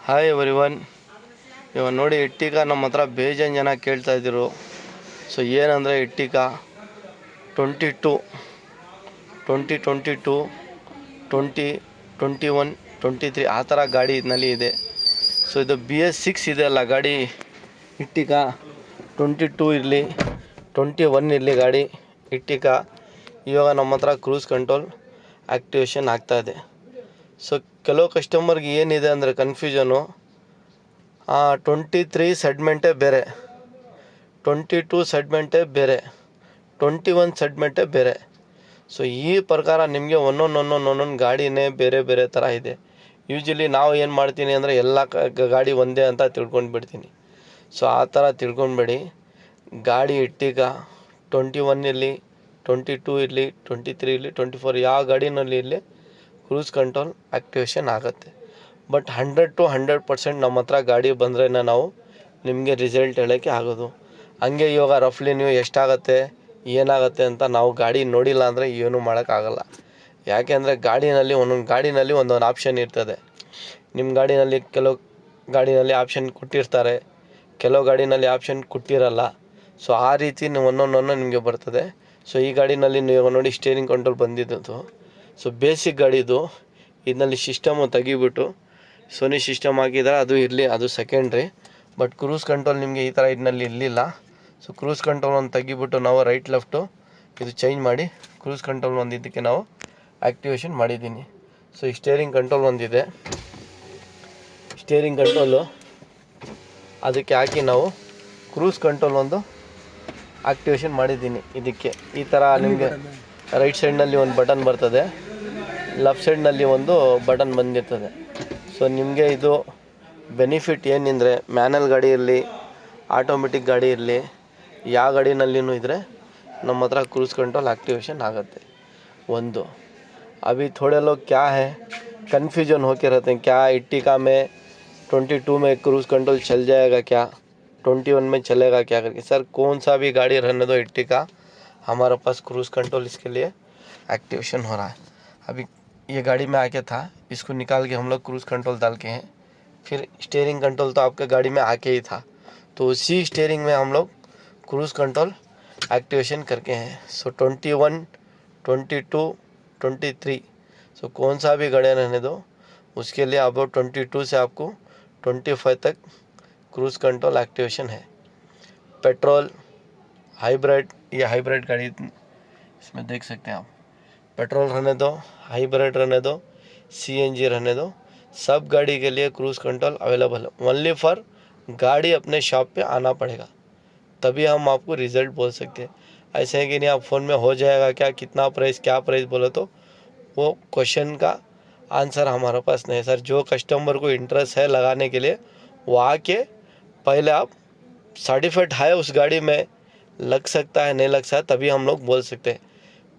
Hi everyone. ಇವಾಗ ನೋಡಿ ಇಟ್ಟಿಗ ನಮ್ಮ ಹತ್ರ ಬೇಜಾನ್ ಜನ ಕೇಳ್ತಾ ಇದ್ದರು. ಸೊ ಏನಂದರೆ ಇಟ್ಟಿಗ 2022 2021 23 ಆ ಥರ ಗಾಡಿ ಇದರಲ್ಲಿ ಇದೆ. ಸೊ ಇದು BS6 ಇದೆ ಅಲ್ಲ ಗಾಡಿ. ಇಟ್ಟಿಗ 22 ಇರಲಿ 21 ಇರಲಿ ಗಾಡಿ ಇಟ್ಟಿಗ ಇವಾಗ ನಮ್ಮ ಹತ್ರ ಕ್ರೂಸ್ ಕಂಟ್ರೋಲ್ ಆ್ಯಕ್ಟಿವೇಶನ್ ಆಗ್ತಾಯಿದೆ. ಸೊ ಕೆಲವು ಕಸ್ಟಮರ್ಗೆ ಏನಿದೆ ಅಂದರೆ ಕನ್ಫ್ಯೂಷನು, 23 ಸೆಗ್ಮೆಂಟೇ ಬೇರೆ, 22 ಸೆಗ್ಮೆಂಟೇ ಬೇರೆ, 21 ಸೆಗ್ಮೆಂಟೇ ಬೇರೆ. ಸೊ ಈ ಪ್ರಕಾರ ನಿಮಗೆ ಒಂದೊಂದು ಗಾಡಿನೇ ಬೇರೆ ಬೇರೆ ಥರ ಇದೆ. ಯೂಶ್ವಲಿ ನಾವು ಏನು ಮಾಡ್ತೀನಿ ಅಂದರೆ ಎಲ್ಲ ಗಾಡಿ ಒಂದೇ ಅಂತ ತಿಳ್ಕೊಂಡು ಬಿಡ್ತೀನಿ. ಸೊ ಆ ಥರ ತಿಳ್ಕೊಂಬೇಡಿ. ಗಾಡಿ ಇಟ್ಟಿಗ 21 ಇರಲಿ 22 ಇರಲಿ 23 ಇರಲಿ 24 ಯಾವ ಗಾಡಿನಲ್ಲಿ ಇರಲಿ ಕ್ರೂಸ್ ಕಂಟ್ರೋಲ್ ಆ್ಯಕ್ಟಿವೇಶನ್ ಆಗುತ್ತೆ. ಬಟ್ 100 to 100% ನಮ್ಮ ಹತ್ರ ಗಾಡಿ ಬಂದರೆ ನಾವು ನಿಮಗೆ ರಿಸಲ್ಟ್ ಹೇಳೋಕ್ಕೆ ಆಗೋದು. ಹಂಗೆ ಇವಾಗ ರಫ್ಲಿ ನೀವು ಎಷ್ಟಾಗುತ್ತೆ ಏನಾಗುತ್ತೆ ಅಂತ ನಾವು ಗಾಡಿ ನೋಡಿಲ್ಲ ಅಂದರೆ ಏನೂ ಮಾಡೋಕ್ಕಾಗಲ್ಲ. ಯಾಕೆಂದರೆ ಒಂದೊಂದು ಗಾಡಿನಲ್ಲಿ ಒಂದೊಂದು ಆಪ್ಷನ್ ಇರ್ತದೆ. ನಿಮ್ಮ ಗಾಡಿನಲ್ಲಿ ಕೆಲವು ಗಾಡಿನಲ್ಲಿ ಆಪ್ಷನ್ ಕೊಟ್ಟಿರ್ತಾರೆ, ಕೆಲವು ಗಾಡಿನಲ್ಲಿ ಆಪ್ಷನ್ ಕೊಟ್ಟಿರಲ್ಲ. ಸೊ ಆ ರೀತಿ ನೀವು ಒಂದೊಂದು ನಿಮಗೆ ಬರ್ತದೆ. ಸೊ ಈ ಗಾಡಿನಲ್ಲಿ ನೀವು ನೋಡಿ ಸ್ಟೇರಿಂಗ್ ಕಂಟ್ರೋಲ್ ಬಂದಿದ್ದು. ಸೊ ಬೇಸಿಕ್ ಗಾಡಿದು ಇದರಲ್ಲಿ ಸಿಸ್ಟಮು ತೆಗಿಬಿಟ್ಟು ಸೋನಿ ಸಿಸ್ಟಮ್ ಹಾಕಿದರೆ ಅದು ಇರಲಿ, ಅದು ಸೆಕೆಂಡ್ರಿ. ಬಟ್ ಕ್ರೂಸ್ ಕಂಟ್ರೋಲ್ ನಿಮಗೆ ಈ ಥರ ಇದರಲ್ಲಿ ಇರಲಿಲ್ಲ. ಸೊ ಕ್ರೂಸ್ ಕಂಟ್ರೋಲ್ ಒಂದು ತೆಗಿಬಿಟ್ಟು ನಾವು ರೈಟ್ ಲೆಫ್ಟು ಇದು ಚೇಂಜ್ ಮಾಡಿ ಕ್ರೂಸ್ ಕಂಟ್ರೋಲ್ ಒಂದು ಇದಕ್ಕೆ ನಾವು ಆ್ಯಕ್ಟಿವೇಶನ್ ಮಾಡಿದ್ದೀನಿ. ಸೊ ಈ ಸ್ಟೇರಿಂಗ್ ಕಂಟ್ರೋಲ್ ಒಂದಿದೆ, ಸ್ಟೇರಿಂಗ್ ಕಂಟ್ರೋಲು ಅದಕ್ಕೆ ಹಾಕಿ ನಾವು ಕ್ರೂಸ್ ಕಂಟ್ರೋಲ್ ಒಂದು ಆ್ಯಕ್ಟಿವೇಶನ್ ಮಾಡಿದ್ದೀನಿ. ಇದಕ್ಕೆ ಈ ಥರ ನಿಮಗೆ ರೈಟ್ ಸೈಡ್ನಲ್ಲಿ ಒಂದು ಬಟನ್ ಬರ್ತದೆ, ಲೆಫ್ಟ್ ಸೈಡ್ನಲ್ಲಿ ಒಂದು ಬಟನ್ ಬಂದಿರ್ತದೆ. ಸೊ ನಿಮಗೆ ಇದು ಬೆನಿಫಿಟ್ ಏನೆಂದರೆ ಮ್ಯಾನುವಲ್ ಗಾಡಿ ಇರಲಿ ಆಟೋಮೆಟಿಕ್ ಗಾಡಿ ಇರಲಿ ಯಾವ ಗಾಡಿನಲ್ಲಿನೂ ಇದ್ದರೆ ನಮ್ಮ ಹತ್ರ ಕ್ರೂಸ್ ಕಂಟ್ರೋಲ್ ಆ್ಯಕ್ಟಿವೇಶನ್ ಆಗುತ್ತೆ. ಒಂದು अभी थोड़े लोग क्या है कन्फ्यूजन होके रहते हैं, क्या इट्टिका में 22 में क्रूज़ कंट्रोल चल जाएगा क्या, 21 में चलेगा क्या करके. सर कौन सा भी गाड़ी रहने दो इट्टिका, हमारे पास क्रूज़ कंट्रोल इसके लिए एक्टिवेशन हो रहा है. अभी ये गाड़ी में आके था, इसको निकाल के हम लोग क्रूज़ कंट्रोल डाल के हैं. फिर स्टीयरिंग कंट्रोल तो आपके गाड़ी में आके ही था, तो उसी स्टीयरिंग में हम लोग क्रूज़ कंट्रोल एक्टिवेशन करके हैं. सो 21 22 23 सो कौन सा भी गाड़ी रहने दो उसके लिए अबाउट 22 से आपको 25 तक क्रूज़ कंट्रोल एक्टिवेशन है. पेट्रोल हाइब्रिड, ये हाइब्रिड गाड़ी इसमें देख सकते हैं आप. पेट्रोल रहने दो, हाइब्रिड रहने दो, CNG रहने दो, सब गाड़ी के लिए क्रूज़ कंट्रोल अवेलेबल है. ओनली फॉर गाड़ी अपने शॉप पे आना पड़ेगा, तभी हम आपको रिज़ल्ट बोल सकते हैं. ऐसे है कि नहीं आप फ़ोन में हो जाएगा क्या, कितना प्राइस क्या प्राइस बोलो तो वो क्वेश्चन का आंसर हमारे पास नहीं है. सर जो कस्टमर को इंटरेस्ट है लगाने के लिए वो आके पहले आप सर्टिफाइड है उस गाड़ी में लग सकता है नहीं लग सकता, तभी हम लोग बोल सकते हैं.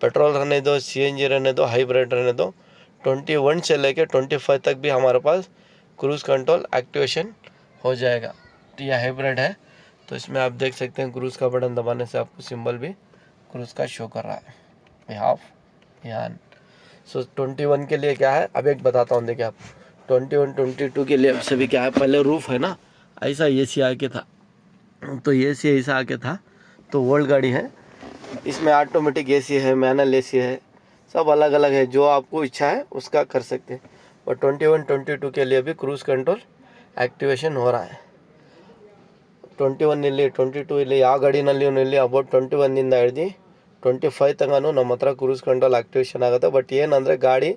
पेट्रोल रहने दो, CNG रहने दो, हाइब्रिड रहने दो, 21 से लेके 25 तक भी हमारे पास क्रूज़ कंट्रोल एक्टिवेशन हो जाएगा. तो यह हाइब्रिड है, तो इसमें आप देख सकते हैं क्रूज़ का बटन दबाने से आपको सिंबल भी क्रूज़ का शो कर रहा है, यहाँ यहाँ. सो 21 के लिए क्या है अब एक बताता हूँ. देखिए आप 21 22 के लिए सभी क्या है, पहले रूफ़ है ना ऐसा AC आके था, तो AC ऐसा आके था, तो ओल्ड गाड़ी है. इसमें ऑटोमेटिक AC है, मैनुअल AC है, सब अलग अलग है. जो आपको इच्छा है उसका कर सकते हैं. और 21 22 के लिए भी क्रूज़ कंट्रोल एक्टिवेशन हो रहा है. 21 ಇಲ್ಲಿ 22 ಇಲ್ಲಿ ಯಾವ ಗಾಡಿನಲ್ಲಿ ಇಲ್ಲಿ ಅಬೌಟ್ 21ಇಂದ ಹಿಡಿದು 25 ತನಕ ನಮ್ಮ ಹತ್ರ ಕ್ರೂಸ್ ಕಂಟ್ರೋಲ್ ಆ್ಯಕ್ಟಿವೇಶನ್ ಆಗುತ್ತೆ. ಬಟ್ ಏನಂದರೆ ಗಾಡಿ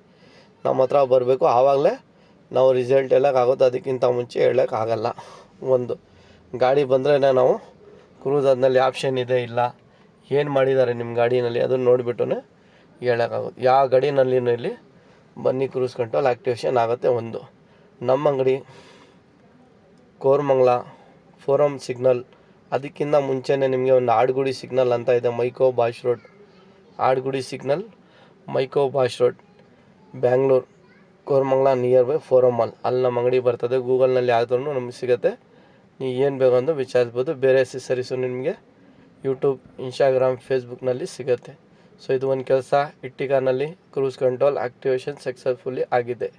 ನಮ್ಮ ಹತ್ರ ಬರಬೇಕು, ಆವಾಗಲೇ ನಾವು ರಿಸಲ್ಟ್ ಹೇಳೋಕ್ಕಾಗುತ್ತೆ, ಅದಕ್ಕಿಂತ ಮುಂಚೆ ಹೇಳೋಕ್ಕಾಗಲ್ಲ. ಒಂದು ಗಾಡಿ ಬಂದರೆ ನಾವು ಕ್ರೂಸ್ ಆದ್ಮೇಲೆ ಆಪ್ಷನ್ ಇದೆ ಇಲ್ಲ ಏನು ಮಾಡಿದ್ದಾರೆ ನಿಮ್ಮ ಗಾಡಿನಲ್ಲಿ ಅದನ್ನು ನೋಡಿಬಿಟ್ಟು ಹೇಳೋಕ್ಕಾಗುತ್ತೆ. ಯಾವ ಗಾಡಿನಲ್ಲಿನೂ ಇಲ್ಲಿ ಬನ್ನಿ ಕ್ರೂಸ್ ಕಂಟ್ರೋಲ್ ಆ್ಯಕ್ಟಿವೇಶನ್ ಆಗುತ್ತೆ. ಒಂದು ನಮ್ಮ ಅಂಗಡಿ ಕೋರಮಂಗಲ ಫೋರಮ್ ಸಿಗ್ನಲ್, ಅದಕ್ಕಿಂತ ಮುಂಚೆನೇ ನಿಮಗೆ ಒಂದು ಆಡುಗುಡಿ ಸಿಗ್ನಲ್ ಅಂತ ಇದೆ, Mico Bosch road, Adugodi signal Mico Bosch road Bangalore Koramangala near by forum mall, ಅಲ್ಲಿ ನಮ್ಮ ಅಂಗಡಿ ಬರ್ತದೆ. ಗೂಗಲ್ನಲ್ಲಿ ಆದ್ರೂ ನಮಗೆ ಸಿಗುತ್ತೆ, ನೀವು ಏನು ಬೇಕು ಅಂತ ವಿಚಾರಿಸ್ಬೋದು. ಬೇರೆ ಅಸೆಸರೀಸು ನಿಮಗೆ ಯೂಟ್ಯೂಬ್ ಇನ್ಸ್ಟಾಗ್ರಾಮ್ ಫೇಸ್ಬುಕ್ನಲ್ಲಿ ಸಿಗುತ್ತೆ. ಸೊ ಇದು ಒಂದು ಕೆಲಸ ಇಟ್ಟಿಗಾನಲ್ಲಿ ಕ್ರೂಸ್ ಕಂಟ್ರೋಲ್ ಆ್ಯಕ್ಟಿವೇಶನ್ ಸಕ್ಸಸ್ಫುಲ್ಲಿ ಆಗಿದೆ.